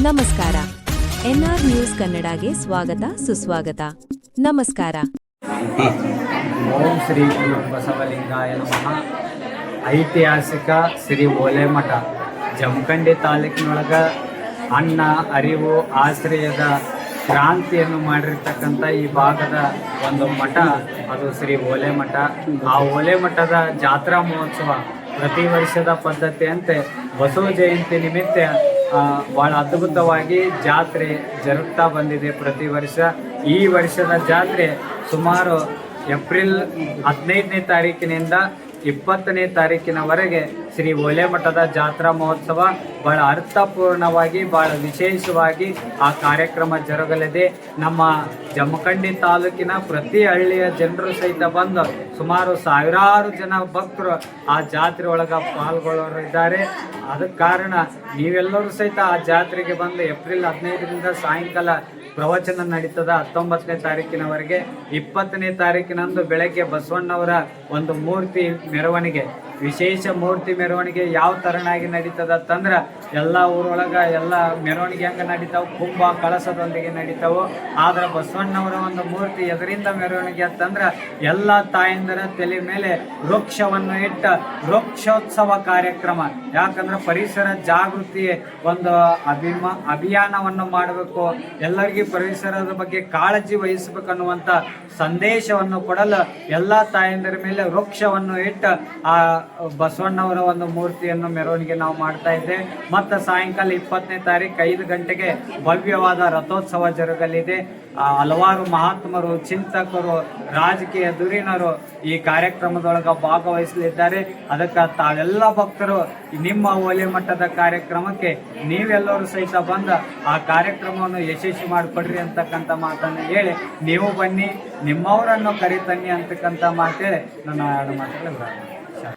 ನಮಸ್ಕಾರ. N R news ಕನ್ನಡಗೆ ಸ್ವಾಗತ ಸುಸ್ವಾಗತ. ನಮಸ್ಕಾರ. ಓಂ ಶ್ರೀ ಗುರು ಬಸವಲಿಂಗಾಯ ನಮಃ. ಐತಿಹಾಸಿಕ ಶ್ರೀ ಓಲೆಮಠ ಜಮಖಂಡಿ ತಾಲೂಕಿನೊಳಗ ಅನ್ನ ಅರಿವು ಆಶ್ರಯದ ಕ್ರಾಂತಿಯನ್ನು ಮಾಡಿರ್ತಕ್ಕಂಥ ಈ ಭಾಗದ ಒಂದು ಮಠ ಅದು ಶ್ರೀ ಓಲೆಮಠ. ಆ ಓಲೆಮಠದ ಜಾತ್ರಾ ಮಹೋತ್ಸವ ಪ್ರತಿ ವರ್ಷದ ಪದ್ಧತಿಯಂತೆ ಬಸವ ಜಯಂತಿ ನಿಮಿತ್ತ ಭಾಳ ಅದ್ಭುತವಾಗಿ ಜಾತ್ರೆ ಜರುಗ್ತಾ ಬಂದಿದೆ ಪ್ರತಿ ವರ್ಷ. ಈ ವರ್ಷದ ಜಾತ್ರೆ ಸುಮಾರು ಏಪ್ರಿಲ್ 15ನೇ ತಾರೀಕಿನಿಂದ 20ನೇ ತಾರೀಕಿನವರೆಗೆ ಶ್ರೀ ಓಲೆಮಠದ ಜಾತ್ರಾ ಮಹೋತ್ಸವ ಭಾಳ ಅರ್ಥಪೂರ್ಣವಾಗಿ ಭಾಳ ವಿಶೇಷವಾಗಿ ಆ ಕಾರ್ಯಕ್ರಮ ಜರುಗಲಿದೆ. ನಮ್ಮ ಜಮಖಂಡಿ ತಾಲೂಕಿನ ಪ್ರತಿ ಹಳ್ಳಿಯ ಜನರು ಸಹಿತ ಬಂದು ಸುಮಾರು ಸಾವಿರಾರು ಜನ ಭಕ್ತರು ಆ ಜಾತ್ರೆ ಒಳಗೆ ಪಾಲ್ಗೊಳ್ಳೋರು ಇದ್ದಾರೆ. ಅದಕ್ಕೆ ಕಾರಣ ನೀವೆಲ್ಲರೂ ಸಹಿತ ಆ ಜಾತ್ರೆಗೆ ಬಂದು ಏಪ್ರಿಲ್ 15ರಿಂದ ಸಾಯಂಕಾಲ ಪ್ರವಚನ ನಡೀತದ. 19ನೇ ತಾರೀಕಿನವರೆಗೆ 20ನೇ ತಾರೀಕಿನಂದು ಬೆಳಗ್ಗೆ ಬಸವಣ್ಣವರ ಒಂದು ಮೂರ್ತಿ ಮೆರವಣಿಗೆ, ವಿಶೇಷ ಮೂರ್ತಿ ಮೆರವಣಿಗೆ ಯಾವ ತರನಾಗಿ ನಡೀತದ ಅಂತಂದ್ರೆ ಎಲ್ಲ ಊರೊಳಗೆ ಎಲ್ಲ ಮೆರವಣಿಗೆ ಹಂಗೆ ನಡೀತಾವೆ, ಕುಂಭ ಕಳಸದೊಂದಿಗೆ ನಡೀತಾವೆ. ಆದ್ರೆ ಬಸವಣ್ಣವರ ಒಂದು ಮೂರ್ತಿ ಎದರಿಂದ ಮೆರವಣಿಗೆ ಅಂತಂದ್ರೆ ಎಲ್ಲ ತಾಯಂದಿರ ತಲೆ ಮೇಲೆ ವೃಕ್ಷವನ್ನು ಇಟ್ಟ ವೃಕ್ಷೋತ್ಸವ ಕಾರ್ಯಕ್ರಮ. ಯಾಕಂದ್ರೆ ಪರಿಸರ ಜಾಗೃತಿ ಒಂದು ಅಭಿಯಾನವನ್ನು ಮಾಡಬೇಕು, ಎಲ್ಲರಿಗೂ ಪರಿಸರದ ಬಗ್ಗೆ ಕಾಳಜಿ ವಹಿಸಬೇಕನ್ನುವಂಥ ಸಂದೇಶವನ್ನು ಕೊಡಲು ಎಲ್ಲ ತಾಯಂದಿರ ಮೇಲೆ ವೃಕ್ಷವನ್ನು ಇಟ್ಟು ಆ ಬಸವಣ್ಣವರ ಒಂದು ಮೂರ್ತಿಯನ್ನು ಮೆರವಣಿಗೆ ನಾವು ಮಾಡ್ತಾ ಇದ್ದೇವೆ. ಮತ್ತು ಸಾಯಂಕಾಲ 20ನೇ ತಾರೀಕು 5 ಗಂಟೆಗೆ ಭವ್ಯವಾದ ರಥೋತ್ಸವ ಜರುಗಲಿದೆ. ಹಲವಾರು ಮಹಾತ್ಮರು, ಚಿಂತಕರು, ರಾಜಕೀಯ ಧುರೀಣರು ಈ ಕಾರ್ಯಕ್ರಮದೊಳಗೆ ಭಾಗವಹಿಸಲಿದ್ದಾರೆ. ಅದಕ್ಕೆ ತಾವೆಲ್ಲ ಭಕ್ತರು ನಿಮ್ಮ ಓಲೆಮಠದ ಕಾರ್ಯಕ್ರಮಕ್ಕೆ ನೀವೆಲ್ಲರೂ ಸಹಿತ ಬಂದು ಆ ಕಾರ್ಯಕ್ರಮವನ್ನು ಯಶಸ್ವಿ ಮಾಡಿಕೊಡ್ರಿ ಅಂತಕ್ಕಂಥ ಮಾತನ್ನು ಹೇಳಿ, ನೀವು ಬನ್ನಿ ನಿಮ್ಮವರನ್ನು ಕರಿತನ್ನಿ ಅಂತಕ್ಕಂಥ ಮಾತೇಳಿ ನನ್ನ 2 ಮಾತುಗಳು